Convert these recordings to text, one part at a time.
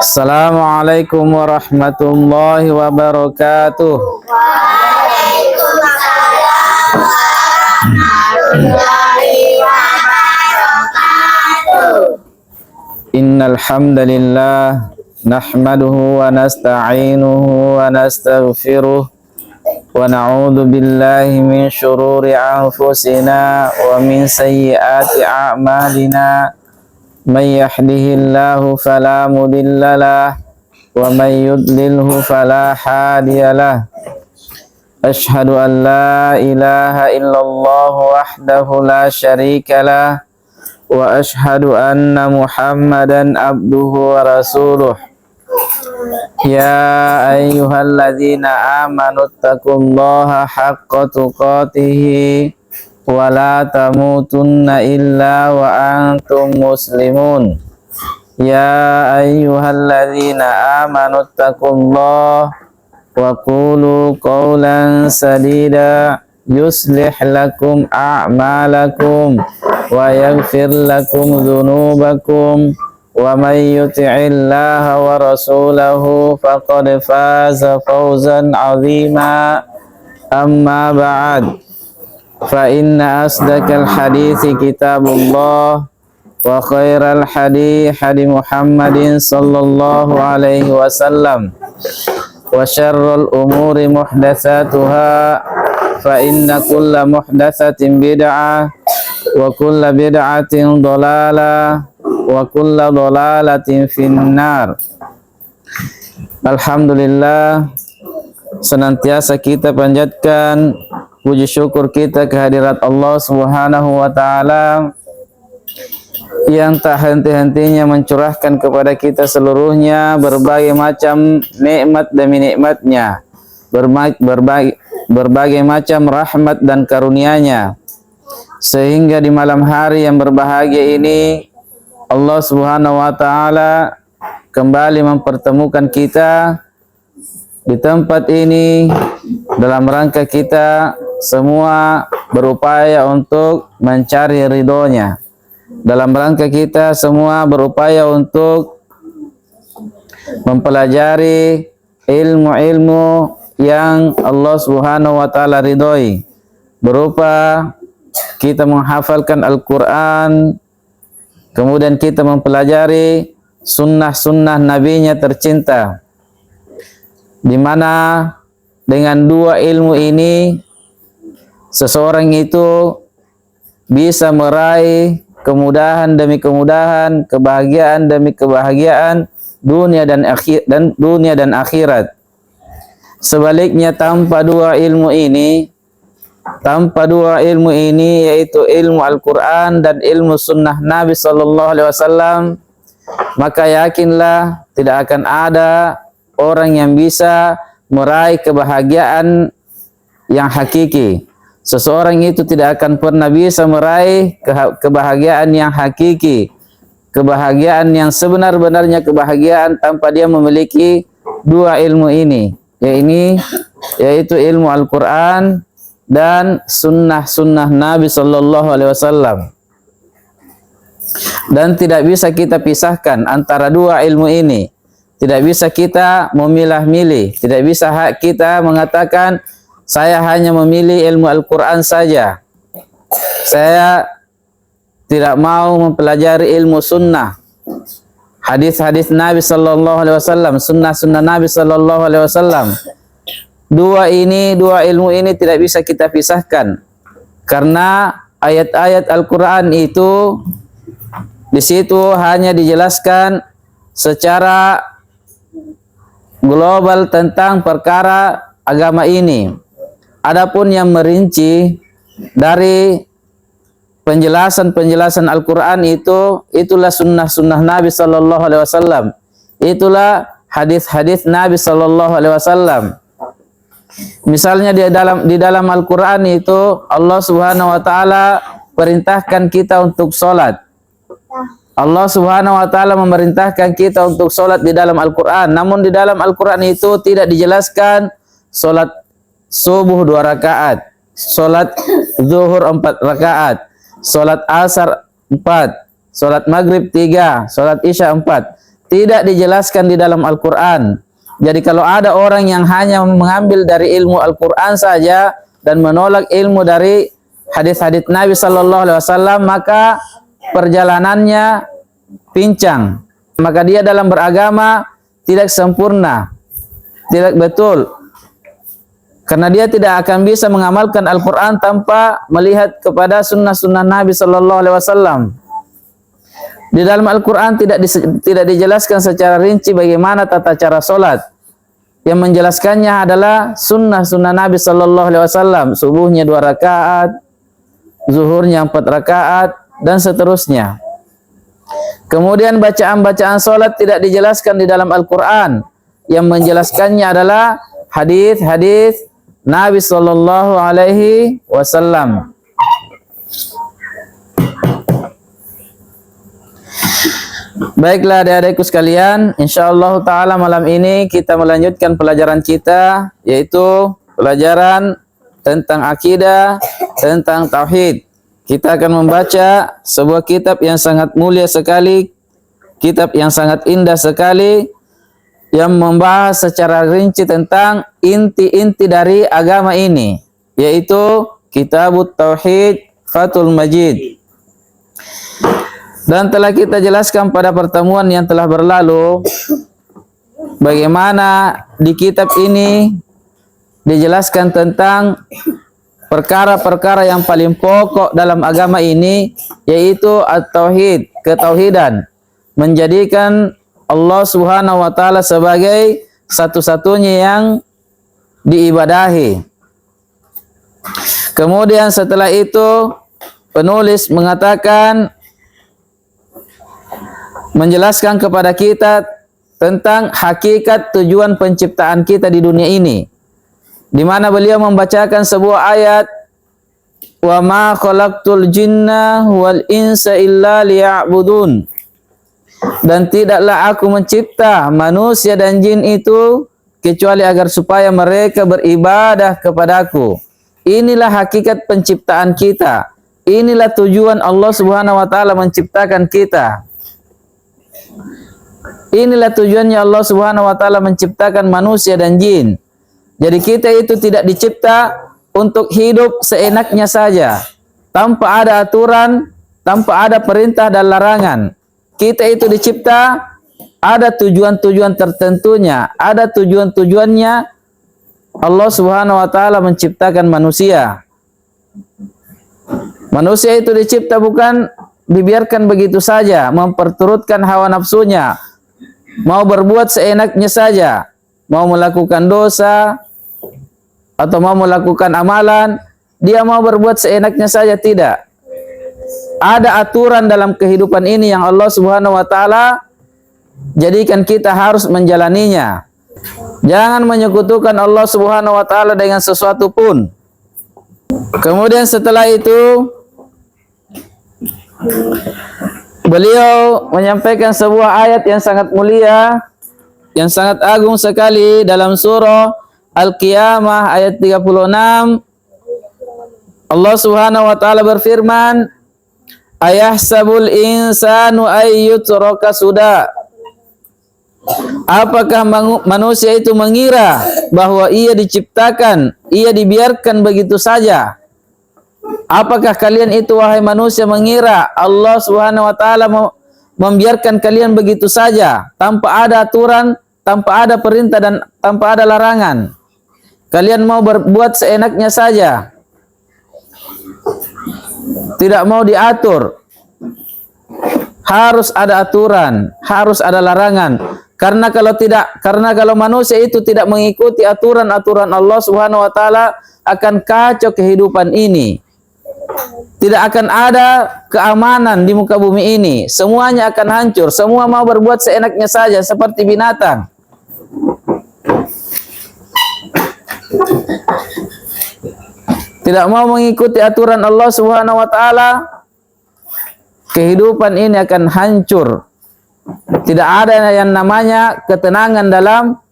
Assalamualaikum warahmatullahi wabarakatuh. Waalaikumsalam warahmatullahi wabarakatuh. Innal hamdalillah nahmaduhu wa nasta'inuhu wa nastaghfiruh wa na'udzu billahi min syururi anfusina wa min sayyiati a'malina. Man yahdihillahu fala mudhillalah wa man yudlilhu fala hadiyalah. Ashhadu an la ilaha illallah wahdahu la syarikalah wa ashhadu anna Muhammadan abduhu wa rasuluh. Ya ayyuhalladzina amanu taqullaha haqqa tuqatih wa la tamutunna illa wa antum muslimun. Ya ayyuhalladzina amanu taqullaha wa qulu qawlan sadida yuslih lakum a'malakum wa yaghfir lakum dhunubakum wa may yuti'illaha wa rasulahu faqad faza fawzan 'azima. Amma ba'd, fa inna asdaqal hadithi kitabullah wa khairal hadi Muhammadin sallallahu alaihi wasallam wa syarrul umuri muhdatsatuha fa inna kulla muhdatsatin bid'ah wa kulla bid'atin dhalalah wa kulla dhalalatin finnar. Alhamdulillah, senantiasa kita panjatkan puji syukur kita kehadirat Allah Subhanahu wa taala yang tak henti-hentinya mencurahkan kepada kita seluruhnya berbagai macam nikmat demi nikmatnya, berbagai macam rahmat dan karunia-Nya, sehingga di malam hari yang berbahagia ini Allah Subhanahu wa taala kembali mempertemukan kita di tempat ini dalam rangka kita semua berupaya untuk mencari ridhonya, dalam rangka kita semua berupaya untuk mempelajari ilmu-ilmu yang Allah Subhanahu wa taala ridhoi, berupa kita menghafalkan Al-Quran, kemudian kita mempelajari sunnah-sunnah nabinya tercinta, di mana dengan dua ilmu ini seseorang itu bisa meraih kemudahan demi kemudahan, kebahagiaan demi kebahagiaan dunia dan akhirat. Sebaliknya tanpa dua ilmu ini yaitu ilmu Al-Quran dan ilmu sunnah Nabi Sallallahu Alaihi Wasallam, maka yakinlah tidak akan ada orang yang bisa meraih kebahagiaan yang hakiki. Seseorang itu tidak akan pernah bisa meraih kebahagiaan yang hakiki, kebahagiaan yang sebenar-benarnya kebahagiaan tanpa dia memiliki dua ilmu ini, yaitu ilmu Al-Quran dan sunnah-sunnah Nabi Sallallahu Alaihi Wasallam. Dan tidak bisa kita pisahkan antara dua ilmu ini. Tidak bisa kita memilah-milih. Tidak bisa kita mengatakan saya hanya memilih ilmu Al-Quran saja, saya tidak mau mempelajari ilmu sunnah, hadis-hadis Nabi Sallallahu Alaihi Wasallam, sunnah-sunnah Nabi Sallallahu Alaihi Wasallam. Dua ilmu ini tidak bisa kita pisahkan, karena ayat-ayat Al-Quran itu di situ hanya dijelaskan secara global tentang perkara agama ini. Adapun yang merinci dari penjelasan Al-Quran itulah sunnah-sunnah Nabi Sallallahu Alaihi Wasallam, itulah hadis-hadis Nabi Sallallahu Alaihi Wasallam. Misalnya di dalam Al-Quran itu Allah Subhanahu Wa Taala perintahkan kita untuk sholat. Allah Subhanahu Wa Taala memerintahkan kita untuk sholat di dalam Al-Quran. Namun di dalam Al-Quran itu tidak dijelaskan sholat subuh 2 rakaat, sholat zuhur 4 rakaat, sholat asar 4, sholat maghrib 3, sholat isya 4. tidak dijelaskan di dalam Al-Quran. Jadi kalau ada orang yang hanya mengambil dari ilmu Al-Quran saja dan menolak ilmu dari hadis-hadis Nabi Sallallahu Alaihi Wasallam, maka perjalanannya pincang. Maka dia dalam beragama tidak sempurna, tidak betul. Karena dia tidak akan bisa mengamalkan Al-Quran tanpa melihat kepada sunnah-sunnah Nabi Sallallahu Alaihi Wasallam. Di dalam Al-Quran tidak dijelaskan secara rinci bagaimana tata cara solat. Yang menjelaskannya adalah sunnah-sunnah Nabi Sallallahu Alaihi Wasallam. Subuhnya 2 rakaat, zuhurnya 4 rakaat, dan seterusnya. Kemudian bacaan-bacaan solat tidak dijelaskan di dalam Al-Quran. Yang menjelaskannya adalah hadis-hadis Nabi Sallallahu Alaihi Wasallam. Baiklah adik-adikku sekalian, insyaallah ta'ala malam ini kita melanjutkan pelajaran kita, yaitu pelajaran tentang akidah, tentang tauhid. Kita akan membaca sebuah kitab yang sangat mulia sekali, kitab yang sangat indah sekali, yang membahas secara rinci tentang inti-inti dari agama ini, yaitu Kitabut Tauhid Fathul Majid. Dan telah kita jelaskan pada pertemuan yang telah berlalu bagaimana di kitab ini dijelaskan tentang perkara-perkara yang paling pokok dalam agama ini, yaitu at-tauhid, ketauhidan, menjadikan Allah Subhanahu wa taala sebagai satu-satunya yang diibadahi. Kemudian setelah itu penulis mengatakan, menjelaskan kepada kita tentang hakikat tujuan penciptaan kita di dunia ini, di mana beliau membacakan sebuah ayat, wa ma khalaqtul jinna wal insa illa liya'budun, dan tidaklah aku mencipta manusia dan jin itu kecuali agar supaya mereka beribadah kepadaku. Inilah hakikat penciptaan kita, inilah tujuan Allah Subhanahu wa taala menciptakan kita. Inilah tujuannya Allah Subhanahu wa taala menciptakan manusia dan jin. Jadi kita itu tidak dicipta untuk hidup seenaknya saja, tanpa ada aturan, tanpa ada perintah dan larangan. Kita itu dicipta ada tujuan-tujuan tertentunya, ada tujuan-tujuannya. Allah Subhanahu wa taala menciptakan manusia. Manusia itu dicipta bukan dibiarkan begitu saja, memperturutkan hawa nafsunya, mau berbuat seenaknya saja, mau melakukan dosa atau mau melakukan amalan, dia mau berbuat seenaknya saja, tidak. Ada aturan dalam kehidupan ini yang Allah Subhanahu wa taala jadikan kita harus menjalaninya. Jangan menyekutukan Allah Subhanahu wa taala dengan sesuatu pun. Kemudian setelah itu beliau menyampaikan sebuah ayat yang sangat mulia, yang sangat agung sekali dalam surah Al-Qiyamah ayat 36. Allah Subhanahu wa taala berfirman, ayahsabul insanu ayyutraka suda. Apakah manusia itu mengira bahwa ia diciptakan, ia dibiarkan begitu saja? Apakah kalian itu wahai manusia mengira Allah Subhanahu wa taala membiarkan kalian begitu saja, tanpa ada aturan, tanpa ada perintah dan tanpa ada larangan? Kalian mau berbuat seenaknya saja, tidak mau diatur. Harus ada aturan, harus ada larangan. Karena kalau manusia itu tidak mengikuti aturan-aturan Allah Subhanahu wa taala, akan kacau kehidupan ini. Tidak akan ada keamanan di muka bumi ini. Semuanya akan hancur. Semua mau berbuat seenaknya saja seperti binatang. Tidak mau mengikuti aturan Allah Subhanahu wa taala, kehidupan ini akan hancur. Tidak ada yang namanya ketenangan dalam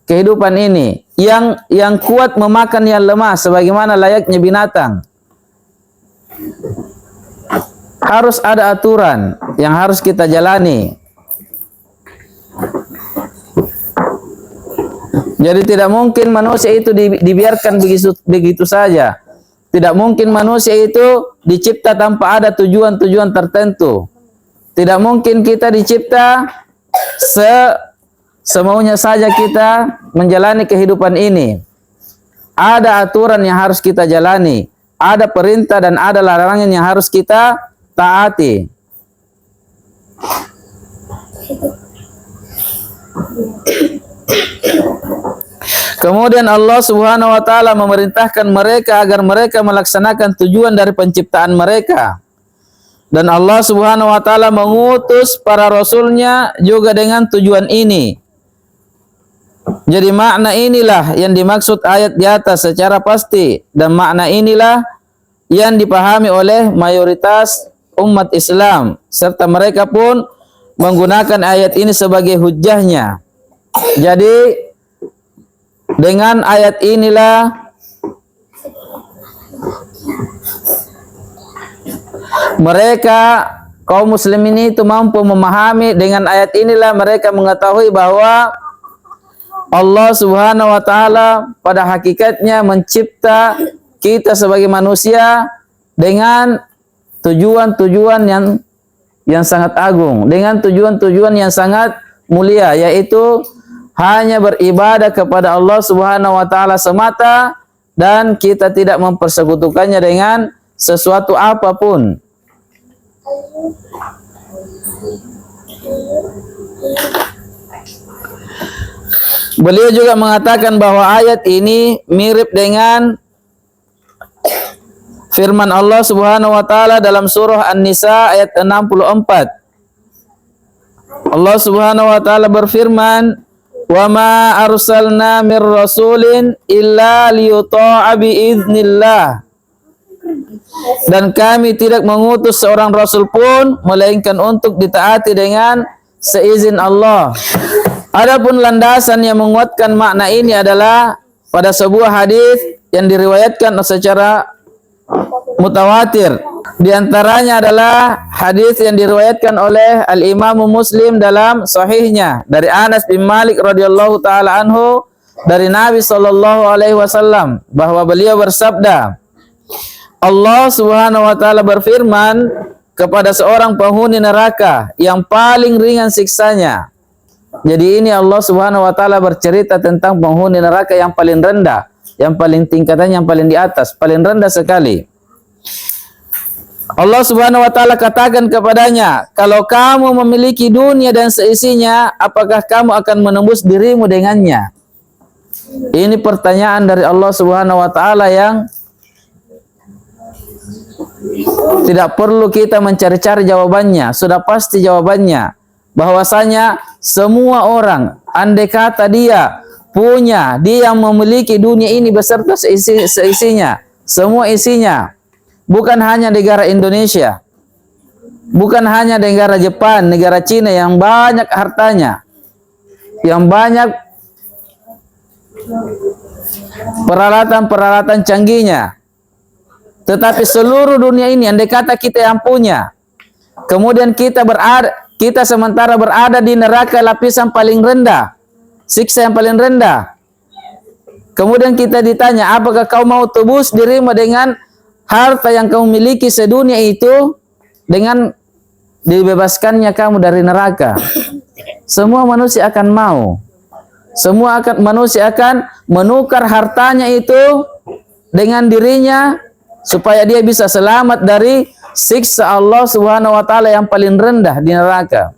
kehidupan ini. Yang kuat memakan yang lemah sebagaimana layaknya binatang. Harus ada aturan yang harus kita jalani. Jadi tidak mungkin manusia itu dibiarkan begitu saja. Tidak mungkin manusia itu dicipta tanpa ada tujuan-tujuan tertentu. Tidak mungkin kita dicipta semaunya saja kita menjalani kehidupan ini. Ada aturan yang harus kita jalani. Ada perintah dan ada larangan yang harus kita taati. Kemudian Allah Subhanahu wa taala memerintahkan mereka agar mereka melaksanakan tujuan dari penciptaan mereka. Dan Allah Subhanahu wa taala mengutus para rasulnya juga dengan tujuan ini. Jadi makna inilah yang dimaksud ayat di atas secara pasti, dan makna inilah yang dipahami oleh mayoritas umat Islam, serta mereka pun menggunakan ayat ini sebagai hujjahnya. Jadi dengan ayat inilah mereka kaum muslimin itu mampu memahami, dengan ayat inilah mereka mengetahui bahwa Allah Subhanahu wa taala pada hakikatnya mencipta kita sebagai manusia dengan tujuan-tujuan yang sangat agung, dengan tujuan-tujuan yang sangat mulia, yaitu hanya beribadah kepada Allah Subhanahu wa taala semata, dan kita tidak mempersekutukannya dengan sesuatu apapun. Beliau juga mengatakan bahwa ayat ini mirip dengan firman Allah Subhanahu wa taala dalam surah An-Nisa ayat 64. Allah Subhanahu wa taala berfirman, "Wa ma arsalna mir rasulin illa liyuta'a biiznillah." Dan kami tidak mengutus seorang rasul pun melainkan untuk ditaati dengan seizin Allah. Adapun landasan yang menguatkan makna ini adalah pada sebuah hadis yang diriwayatkan secara mutawatir. Di antaranya adalah hadis yang diriwayatkan oleh Al-Imam Muslim dalam sahihnya dari Anas bin Malik radhiyallahu taala anhu dari Nabi sallallahu alaihi wasallam bahwa beliau bersabda, Allah Subhanahu wa taala berfirman kepada seorang penghuni neraka yang paling ringan siksanya. Jadi ini Allah Subhanahu wa taala bercerita tentang penghuni neraka yang paling rendah, yang paling tingkatannya yang paling di atas, paling rendah sekali. Allah Subhanahu wa taala katakan kepadanya, "Kalau kamu memiliki dunia dan seisinya, apakah kamu akan menembus dirimu dengannya?" Ini pertanyaan dari Allah Subhanahu wa taala yang tidak perlu kita mencari-cari jawabannya, sudah pasti jawabannya. Bahwasanya semua orang, andai kata dia yang memiliki dunia ini beserta seisinya, semua isinya, bukan hanya negara Indonesia, bukan hanya negara Jepang, negara Cina yang banyak hartanya, yang banyak peralatan-peralatan canggihnya, tetapi seluruh dunia ini andai kata kita yang punya, kemudian kita sementara berada di neraka lapisan paling rendah, siksa yang paling rendah. Kemudian kita ditanya, apakah kau mau tebus dirimu dengan harta yang kau miliki sedunia itu dengan dibebaskannya kamu dari neraka? Semua manusia akan mau. Manusia akan menukar hartanya itu dengan dirinya supaya dia bisa selamat dari siksa Allah Subhanahu wa taala yang paling rendah di neraka.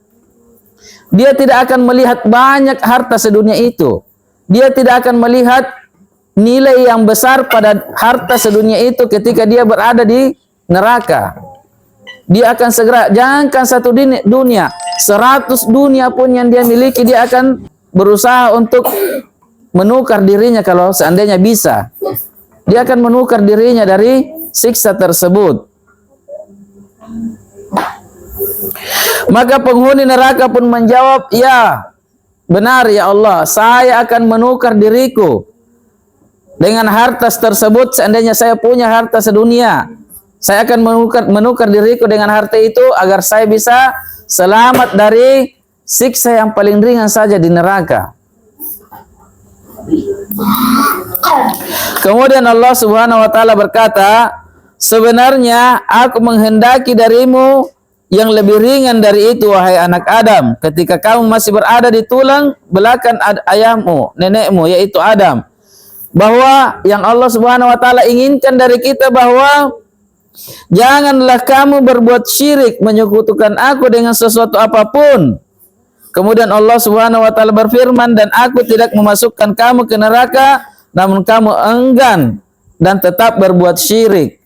Dia tidak akan melihat banyak harta sedunia itu. Dia tidak akan melihat nilai yang besar pada harta sedunia itu ketika dia berada di neraka. Dia akan segera, jangankan satu dunia, 100 dunia pun yang dia miliki, dia akan berusaha untuk menukar dirinya kalau seandainya bisa. Dia akan menukar dirinya dari siksa tersebut. Maka penghuni neraka pun menjawab, "Ya, benar ya Allah, saya akan menukar diriku dengan harta tersebut. Seandainya saya punya harta sedunia, saya akan menukar diriku dengan harta itu agar saya bisa selamat dari siksa yang paling ringan saja di neraka." Kemudian Allah Subhanahu wa taala berkata, sebenarnya aku menghendaki darimu yang lebih ringan dari itu, wahai anak Adam, ketika kamu masih berada di tulang belakang ayahmu, nenekmu, yaitu Adam. Bahwa yang Allah Subhanahu wa taala inginkan dari kita bahwa janganlah kamu berbuat syirik, menyekutukan aku dengan sesuatu apapun. Kemudian Allah Subhanahu wa taala berfirman, dan aku tidak memasukkan kamu ke neraka, namun kamu enggan dan tetap berbuat syirik.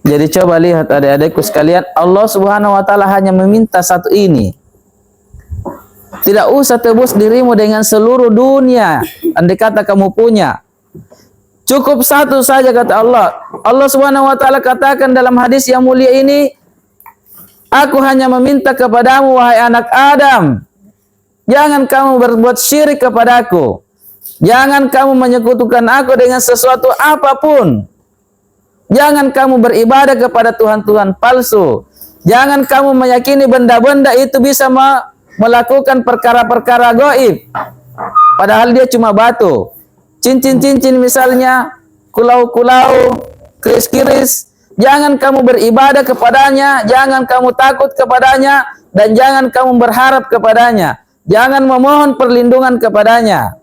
Jadi coba lihat adik-adikku sekalian, Allah Subhanahu wa taala hanya meminta satu ini. Tidak usah tebus dirimu dengan seluruh dunia, andai kata kamu punya. Cukup satu saja kata Allah. Allah Subhanahu wa taala katakan dalam hadis yang mulia ini, aku hanya meminta kepadamu wahai anak Adam, jangan kamu berbuat syirik kepadaku. Jangan kamu menyekutukan aku dengan sesuatu apapun. Jangan kamu beribadah kepada Tuhan-Tuhan palsu. Jangan kamu meyakini benda-benda itu bisa melakukan perkara-perkara gaib. Padahal dia cuma batu. Cincin-cincin misalnya, kulau-kulau, keris-keris. Jangan kamu beribadah kepadanya, jangan kamu takut kepadanya, dan jangan kamu berharap kepadanya. Jangan memohon perlindungan kepadanya.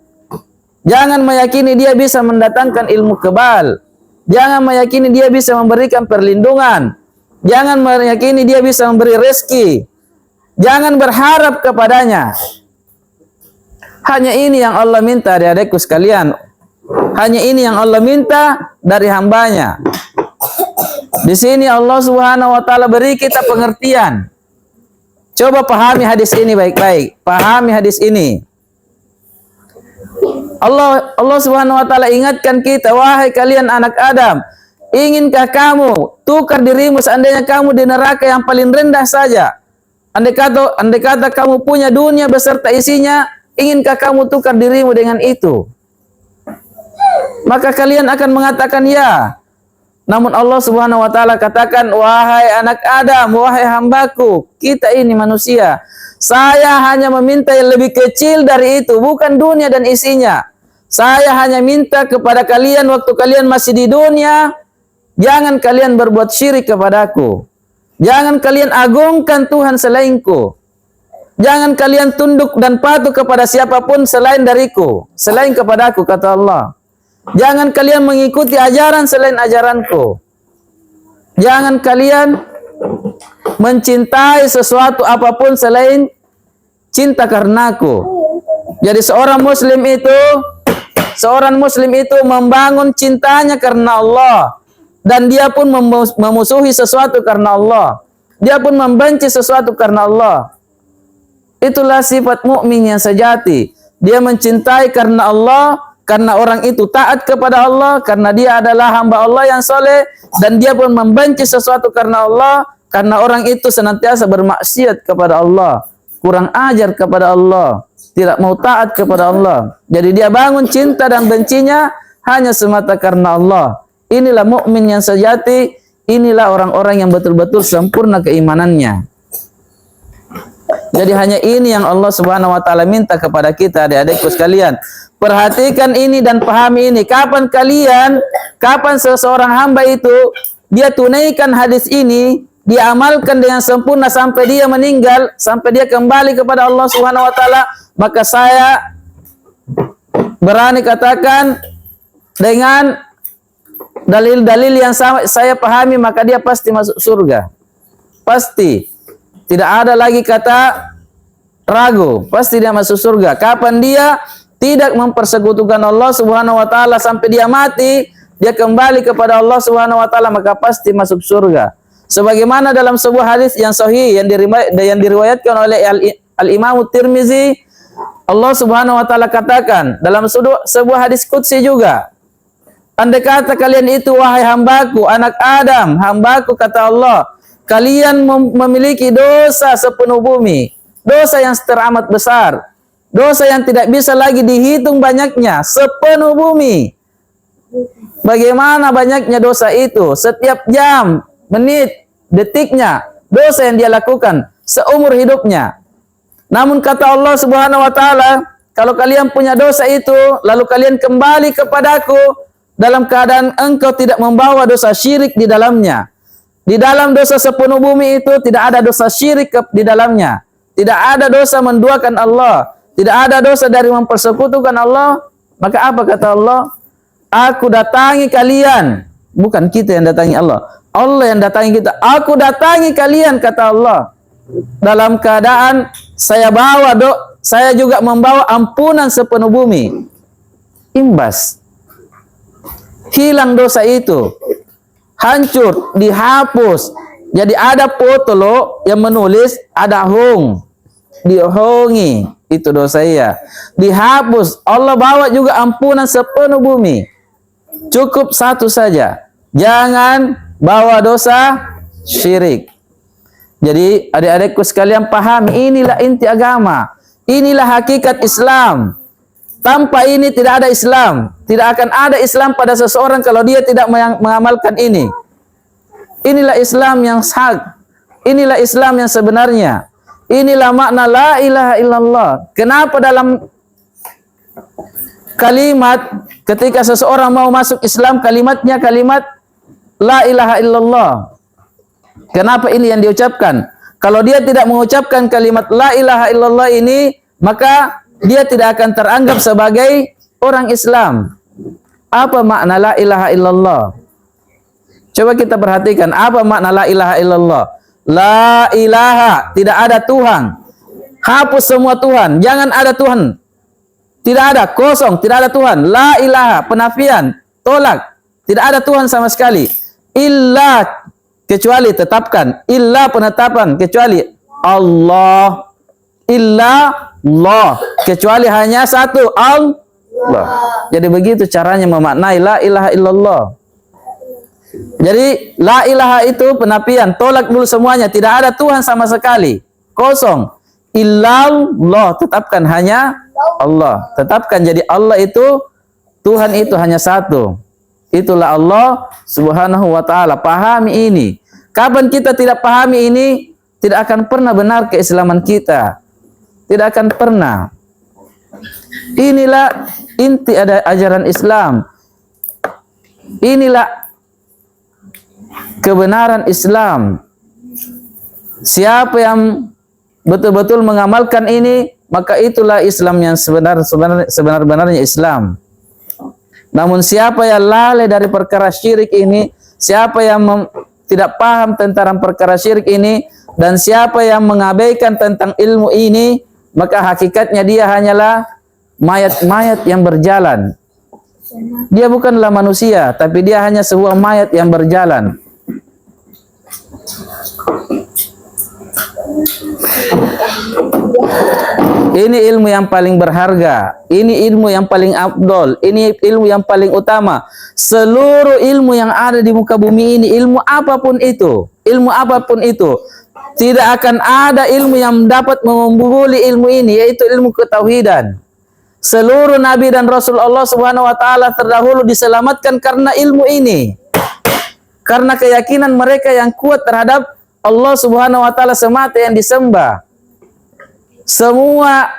Jangan meyakini dia bisa mendatangkan ilmu kebal. Jangan meyakini dia bisa memberikan perlindungan. Jangan meyakini dia bisa memberi rezeki. Jangan berharap kepadanya. Hanya ini yang Allah minta dari adikku sekalian. Hanya ini yang Allah minta dari hambanya. Di sini Allah Subhanahu wa taala beri kita pengertian. Coba pahami hadis ini baik-baik. Pahami hadis ini. Allah Subhanahu wa taala ingatkan kita, wahai kalian anak Adam, inginkah kamu tukar dirimu seandainya kamu di neraka yang paling rendah saja? Andai kata kamu punya dunia beserta isinya, inginkah kamu tukar dirimu dengan itu? Maka kalian akan mengatakan ya. Namun Allah Subhanahu wa taala katakan, wahai anak Adam, wahai hambaku, kita ini manusia. Saya hanya meminta yang lebih kecil dari itu, bukan dunia dan isinya. Saya hanya minta kepada kalian waktu kalian masih di dunia, jangan kalian berbuat syirik kepadaku. Jangan kalian agungkan Tuhan selainku. Jangan kalian tunduk dan patuh kepada siapapun selain dariku, selain kepadaku, kata Allah. Jangan kalian mengikuti ajaran selain ajaranku. Jangan kalian mencintai sesuatu apapun selain cinta karenaku. Jadi seorang muslim itu membangun cintanya karena Allah, dan dia pun memusuhi sesuatu karena Allah. Dia pun membenci sesuatu karena Allah. Itulah sifat mukmin yang sejati. Dia mencintai karena Allah, karena orang itu taat kepada Allah, karena dia adalah hamba Allah yang soleh, dan dia pun membenci sesuatu karena Allah, karena orang itu senantiasa bermaksiat kepada Allah, kurang ajar kepada Allah, tidak mau taat kepada Allah. Jadi dia bangun cinta dan bencinya hanya semata karena Allah. Inilah mukmin yang sejati, inilah orang-orang yang betul-betul sempurna keimanannya. Jadi hanya ini yang Allah Subhanahu wa taala minta kepada kita, adik-adikku sekalian. Perhatikan ini dan pahami ini. Kapan seseorang hamba itu dia tunaikan hadis ini, dia amalkan dengan sempurna sampai dia meninggal, sampai dia kembali kepada Allah Subhanahu wa taala, maka saya berani katakan dengan dalil-dalil yang saya pahami, maka dia pasti masuk surga. Pasti. Tidak ada lagi kata ragu, pasti dia masuk surga. Kapan dia tidak mempersekutukan Allah Subhanahu wa taala sampai dia mati, dia kembali kepada Allah Subhanahu wa taala, maka pasti masuk surga. Sebagaimana dalam sebuah hadis yang sahih yang diriwayatkan oleh Al-Imam Tirmizi, Allah Subhanahu wa taala katakan dalam sebuah hadis qudsi juga, andai kata kalian itu wahai hambaku, anak Adam, hambaku kata Allah, kalian memiliki dosa sepenuh bumi, dosa yang teramat besar, dosa yang tidak bisa lagi dihitung banyaknya, sepenuh bumi. Bagaimana banyaknya dosa itu? Setiap jam, menit, detiknya, dosa yang dia lakukan seumur hidupnya. Namun kata Allah Subhanahu wa taala, kalau kalian punya dosa itu, lalu kalian kembali kepadaku dalam keadaan engkau tidak membawa dosa syirik di dalamnya. Di dalam dosa sepenuh bumi itu tidak ada dosa syirik di dalamnya. Tidak ada dosa menduakan Allah. Tidak ada dosa dari mempersekutukan Allah. Maka apa kata Allah? Aku datangi kalian. Bukan kita yang datangi Allah. Allah yang datangi kita. Aku datangi kalian, kata Allah. Dalam keadaan saya juga membawa ampunan sepenuh bumi. Imbas. Hilang dosa itu. Hancur, dihapus. Jadi ada foto lo yang menulis ada hong. Dihongi. Itu dosa ya. Dihapus. Allah bawa juga ampunan sepenuh bumi. Cukup satu saja. Jangan bawa dosa syirik. Jadi adik-adikku sekalian paham, inilah inti agama. Inilah hakikat Islam. Tanpa ini tidak ada Islam. Tidak akan ada Islam pada seseorang kalau dia tidak mengamalkan ini. Inilah Islam yang hak. Inilah Islam yang sebenarnya. Inilah makna la ilaha illallah. Kenapa dalam kalimat ketika seseorang mau masuk Islam kalimatnya kalimat la ilaha illallah? Kenapa ini yang diucapkan? Kalau dia tidak mengucapkan kalimat la ilaha illallah ini, maka dia tidak akan teranggap sebagai orang Islam. Apa makna la ilaha illallah? Coba kita perhatikan apa makna la ilaha illallah. La ilaha, tidak ada Tuhan. Hapus semua Tuhan, jangan ada Tuhan. Tidak ada, kosong, tidak ada Tuhan. La ilaha, penafian, tolak. Tidak ada Tuhan sama sekali. Illa, kecuali tetapkan. Illa penetapan, kecuali Allah. Illa Allah, kecuali hanya satu Allah. Jadi begitu caranya memaknai la ilaha illallah. Jadi la ilaha itu penafian, tolak dulu semuanya, tidak ada Tuhan sama sekali, kosong. Illallah, tetapkan hanya Allah. Tetapkan jadi Allah itu, Tuhan itu hanya satu. Itulah Allah Subhanahu wa ta'ala. Pahami ini. Kapan kita tidak pahami ini, tidak akan pernah benar keislaman kita. Tidak akan pernah. Inilah inti ada ajaran Islam. Inilah kebenaran Islam. Siapa yang betul-betul mengamalkan ini, maka itulah Islam yang sebenar-benarnya Islam. Namun siapa yang lalai dari perkara syirik ini, siapa yang tidak paham tentang perkara syirik ini, dan siapa yang mengabaikan tentang ilmu ini, maka hakikatnya dia hanyalah mayat-mayat yang berjalan. Dia bukanlah manusia, tapi dia hanya sebuah mayat yang berjalan. Ini ilmu yang paling berharga. Ini ilmu yang paling afdol. Ini ilmu yang paling utama. Seluruh ilmu yang ada di muka bumi ini, ilmu apapun itu, tidak akan ada ilmu yang dapat membuli ilmu ini, yaitu ilmu ketauhidan. Seluruh nabi dan rasul Allah Subhanahu wa taala terdahulu diselamatkan karena ilmu ini. Karena keyakinan mereka yang kuat terhadap Allah Subhanahu wa taala semata yang disembah. Semua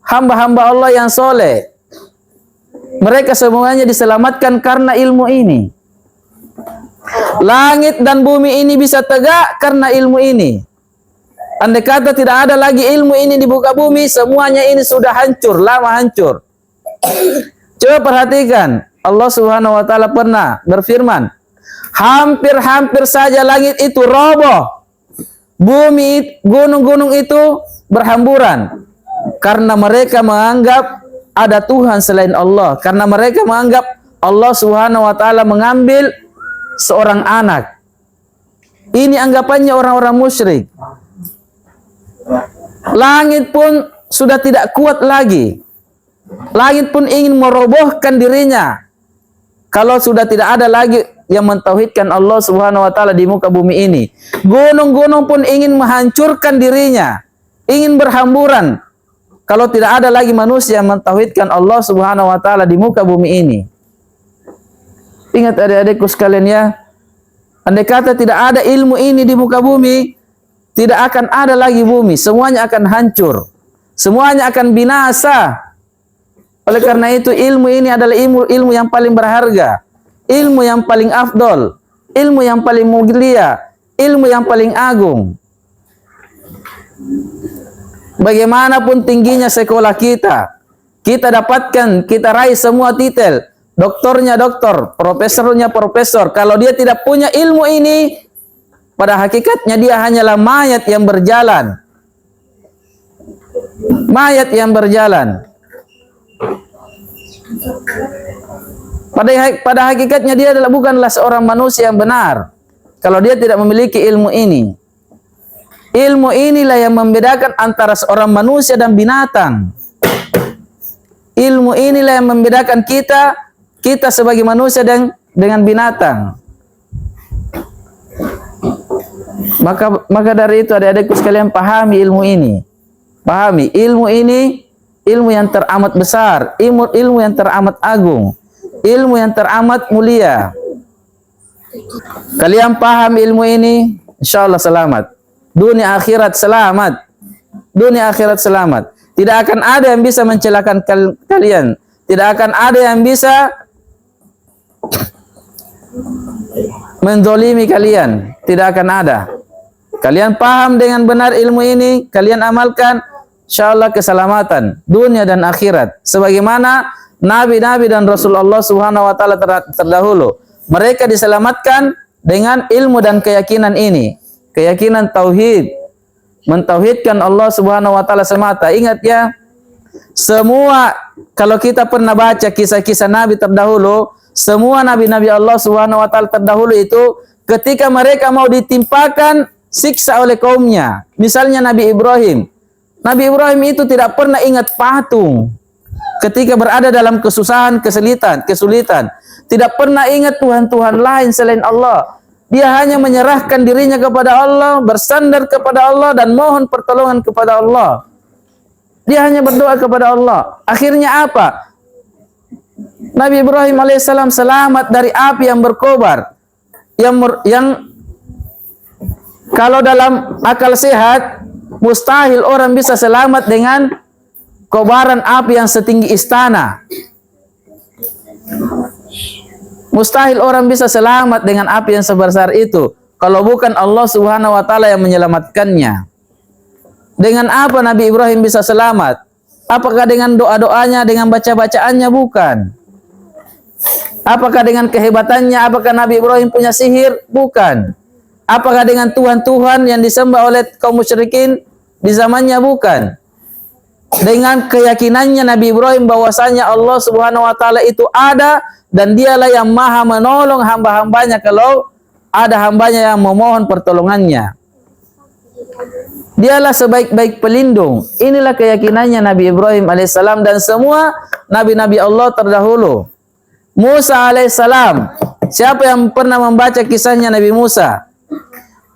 hamba-hamba Allah yang soleh, mereka semuanya diselamatkan karena ilmu ini. Langit dan bumi ini bisa tegak karena ilmu ini. Andai kata tidak ada lagi ilmu ini di muka bumi, semuanya ini sudah hancur, lama hancur. Coba perhatikan, Allah Subhanahu wa taala pernah berfirman, hampir-hampir saja langit itu roboh. Bumi, gunung-gunung itu berhamburan karena mereka menganggap ada Tuhan selain Allah, karena mereka menganggap Allah Subhanahu wa taala mengambil seorang anak. Ini anggapannya orang-orang musyrik. Langit pun sudah tidak kuat lagi. Langit pun ingin merobohkan dirinya kalau sudah tidak ada lagi yang mentauhidkan Allah Subhanahu wa taala di muka bumi ini. Gunung-gunung pun ingin menghancurkan dirinya, ingin berhamburan kalau tidak ada lagi manusia yang mentauhidkan Allah Subhanahu wa taala di muka bumi ini. Ingat adik-adikku sekalian ya, andai kata tidak ada ilmu ini di muka bumi, tidak akan ada lagi bumi, semuanya akan hancur, semuanya akan binasa. Oleh karena itu ilmu ini adalah ilmu yang paling berharga, ilmu yang paling afdol, ilmu yang paling mulia, ilmu yang paling agung. Bagaimanapun tingginya sekolah kita dapatkan, kita raih semua titel, doktornya doktor, profesornya profesor. Kalau dia tidak punya ilmu ini, pada hakikatnya dia hanyalah mayat yang berjalan. Mayat yang berjalan. Pada hakikatnya dia bukanlah seorang manusia yang benar kalau dia tidak memiliki ilmu ini. Ilmu inilah yang membedakan antara seorang manusia dan binatang. Ilmu inilah yang membedakan kita sebagai manusia dengan binatang. Maka dari itu adik-adikku sekalian, pahami ilmu ini. Pahami ilmu ini, ilmu yang teramat besar, ilmu yang teramat agung, ilmu yang teramat mulia. Kalian paham ilmu ini, insyaallah selamat. Dunia akhirat selamat. Dunia akhirat selamat. Tidak akan ada yang bisa mencelakakan kalian. Tidak akan ada yang bisa menzalimi kalian. Tidak akan ada. Kalian paham dengan benar ilmu ini, kalian amalkan, insyaallah keselamatan dunia dan akhirat. Sebagaimana nabi-nabi dan Rasulullah Subhanahu wa taala terdahulu, mereka diselamatkan dengan ilmu dan keyakinan ini. Keyakinan tauhid, mentauhidkan Allah Subhanahu wa taala semata. Ingat ya, semua kalau kita pernah baca kisah-kisah nabi terdahulu, semua nabi-nabi Allah Subhanahu wa taala terdahulu itu ketika mereka mau ditimpakan siksa oleh kaumnya, misalnya Nabi Ibrahim. Nabi Ibrahim itu tidak pernah ingat patung ketika berada dalam kesulitan. Tidak pernah ingat Tuhan-Tuhan lain selain Allah. Dia hanya menyerahkan dirinya kepada Allah, bersandar kepada Allah, dan mohon pertolongan kepada Allah. Dia hanya berdoa kepada Allah. Akhirnya apa? Nabi Ibrahim alaihissalam selamat dari api yang berkobar. Yang kalau dalam akal sehat, mustahil orang bisa selamat dengan kobaran api yang setinggi istana. Mustahil orang bisa selamat dengan api yang sebesar itu kalau bukan Allah Subhanahu wa taala yang menyelamatkannya. Dengan apa Nabi Ibrahim bisa selamat? Apakah dengan doa-doanya, dengan baca-bacaannya? Bukan. Apakah dengan kehebatannya? Apakah Nabi Ibrahim punya sihir? Bukan. Apakah dengan Tuhan-Tuhan yang disembah oleh kaum musyrikin di zamannya? Bukan. Dengan keyakinannya Nabi Ibrahim bahwasanya Allah Subhanahu wa taala itu ada dan dialah yang maha menolong hamba-hambanya kalau ada hambanya yang memohon pertolongannya. Dialah sebaik-baik pelindung. Inilah keyakinannya Nabi Ibrahim alaihissalam dan semua nabi-nabi Allah terdahulu. Musa alaihissalam. Siapa yang pernah membaca kisahnya Nabi Musa?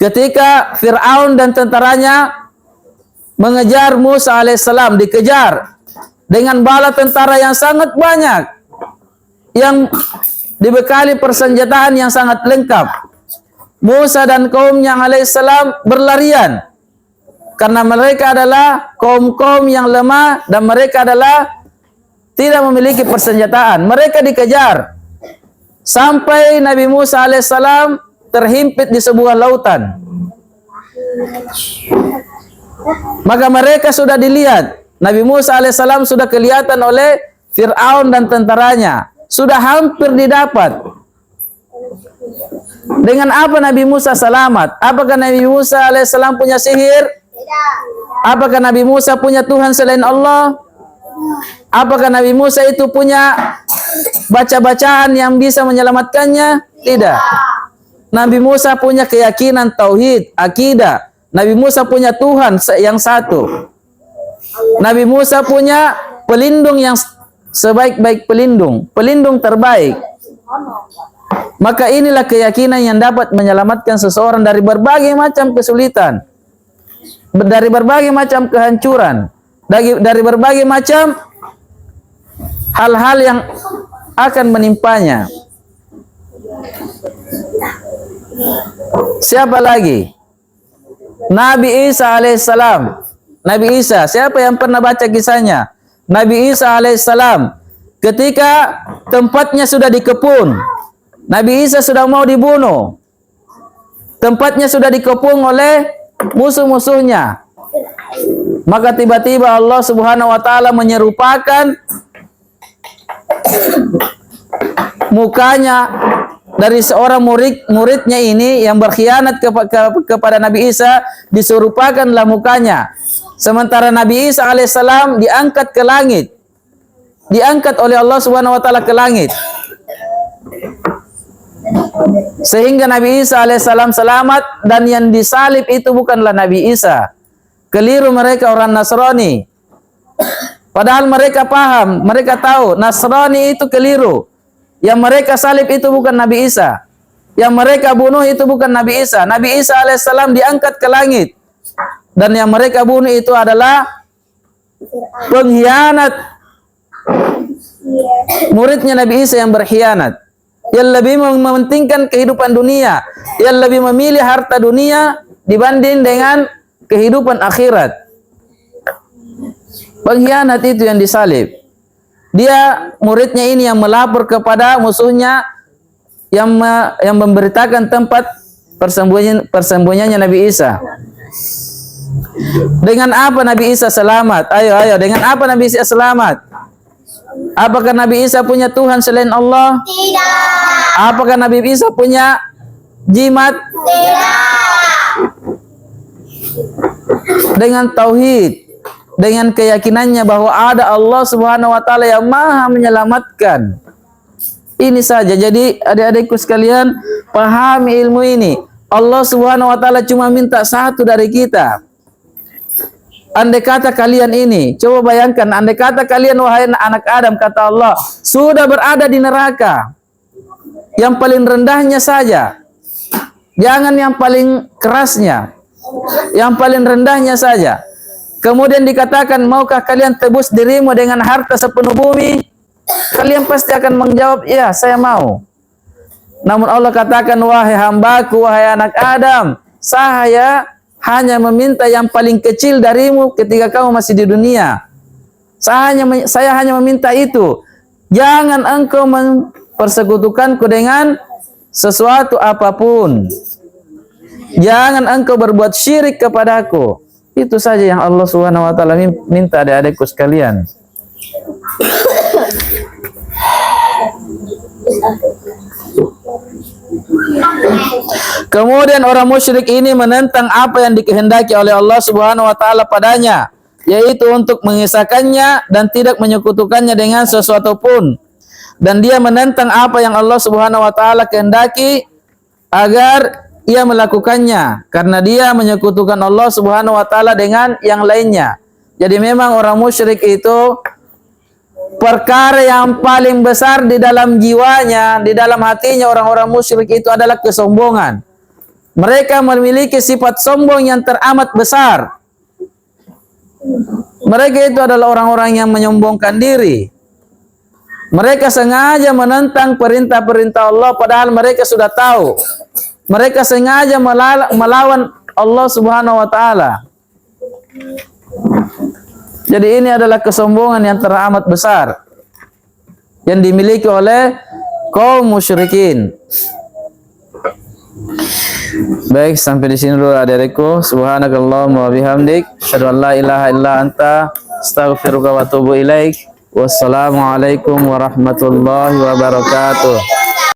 Ketika Fir'aun dan tentaranya mengejar Musa alaihissalam, dikejar dengan bala tentara yang sangat banyak, yang dibekali persenjataan yang sangat lengkap. Musa dan kaumnya alaihissalam berlarian karena mereka adalah kaum-kaum yang lemah dan mereka adalah tidak memiliki persenjataan. Mereka dikejar sampai Nabi Musa alaihissalam terhimpit di sebuah lautan. Maka mereka sudah dilihat, Nabi Musa alaihissalam sudah kelihatan oleh Fir'aun dan tentaranya, sudah hampir didapat. Dengan apa Nabi Musa selamat? Apakah Nabi Musa alaihissalam punya sihir? Apakah Nabi Musa punya Tuhan selain Allah? Apakah Nabi Musa itu punya baca-bacaan yang bisa menyelamatkannya? Tidak. Nabi Musa punya keyakinan tauhid, akidah. Nabi Musa punya Tuhan yang satu. Nabi Musa punya pelindung yang sebaik-baik pelindung, pelindung terbaik. Maka inilah keyakinan yang dapat menyelamatkan seseorang dari berbagai macam kesulitan, dari berbagai macam kehancuran, dari berbagai macam hal-hal yang akan menimpanya. Siapa lagi? Nabi Isa alaihissalam. Nabi Isa, siapa yang pernah baca kisahnya? Nabi Isa alaihissalam ketika tempatnya sudah dikepung, Nabi Isa sudah mau dibunuh, tempatnya sudah dikepung oleh musuh-musuhnya, maka tiba-tiba Allah Subhanahu wa taala menyerupakan mukanya dari seorang muridnya ini yang berkhianat kepada Nabi Isa, diserupakanlah mukanya. Sementara Nabi Isa alaihissalam diangkat ke langit, diangkat oleh Allah Subhanahu wa taala ke langit, sehingga Nabi Isa alaihissalam selamat, dan yang disalib itu bukanlah Nabi Isa. Keliru mereka orang Nasrani. Padahal mereka paham, mereka tahu Nasrani itu keliru. Yang mereka salib itu bukan Nabi Isa. Yang mereka bunuh itu bukan Nabi Isa. Nabi Isa alaihissalam diangkat ke langit. Dan yang mereka bunuh itu adalah pengkhianat, muridnya Nabi Isa yang berkhianat, yang lebih mementingkan kehidupan dunia, yang lebih memilih harta dunia dibanding dengan kehidupan akhirat. Pengkhianat itu yang disalib. Dia muridnya ini yang melapor kepada musuhnya, yang memberitakan tempat persembunyiannya Nabi Isa. Dengan apa Nabi Isa selamat? Ayo, dengan apa Nabi Isa selamat? Apakah Nabi Isa punya Tuhan selain Allah? Tidak. Apakah Nabi Isa punya jimat? Tidak. Dengan tauhid, dengan keyakinannya bahwa ada Allah Subhanahu wa taala yang Maha menyelamatkan. Ini saja. Jadi adik-adikku sekalian, pahami ilmu ini. Allah Subhanahu wa taala cuma minta satu dari kita. Andai kata kalian ini, coba bayangkan, andai kata kalian wahai anak Adam, kata Allah, sudah berada di neraka, yang paling rendahnya saja, jangan yang paling kerasnya, yang paling rendahnya saja. Kemudian dikatakan, maukah kalian tebus dirimu dengan harta sepenuh bumi? Kalian pasti akan menjawab, ya, saya mau. Namun Allah katakan, wahai hambaku, wahai anak Adam, saya hanya meminta yang paling kecil darimu ketika kamu masih di dunia. Saya hanya meminta itu. Jangan engkau mempersekutukanku dengan sesuatu apapun. Jangan engkau berbuat syirik kepadaku. Itu saja yang Allah Subhanahu wa taala minta adik-adikku sekalian. Kemudian orang musyrik ini menentang apa yang dikehendaki oleh Allah Subhanahu wa taala padanya, yaitu untuk mengisahkannya dan tidak menyekutukannya dengan sesuatu pun. Dan dia menentang apa yang Allah Subhanahu wa taala kehendaki agar ia melakukannya, karena dia menyekutukan Allah Subhanahu wa taala dengan yang lainnya. Jadi memang orang musyrik itu perkara yang paling besar di dalam jiwanya, di dalam hatinya orang-orang musyrik itu adalah kesombongan. Mereka memiliki sifat sombong yang teramat besar. Mereka itu adalah orang-orang yang menyombongkan diri. Mereka sengaja menentang perintah-perintah Allah padahal mereka sudah tahu. Mereka sengaja melawan Allah Subhanahu wa taala. Jadi ini adalah kesombongan yang teramat besar yang dimiliki oleh kaum musyrikin. Baik, sampai di sini dulu adik-adikku. Subhanakallahumma wa bihamdik, asyhadu an la ilaha illa anta, astaghfiruka wa atubu ilaik. Wassalamualaikum warahmatullahi wabarakatuh.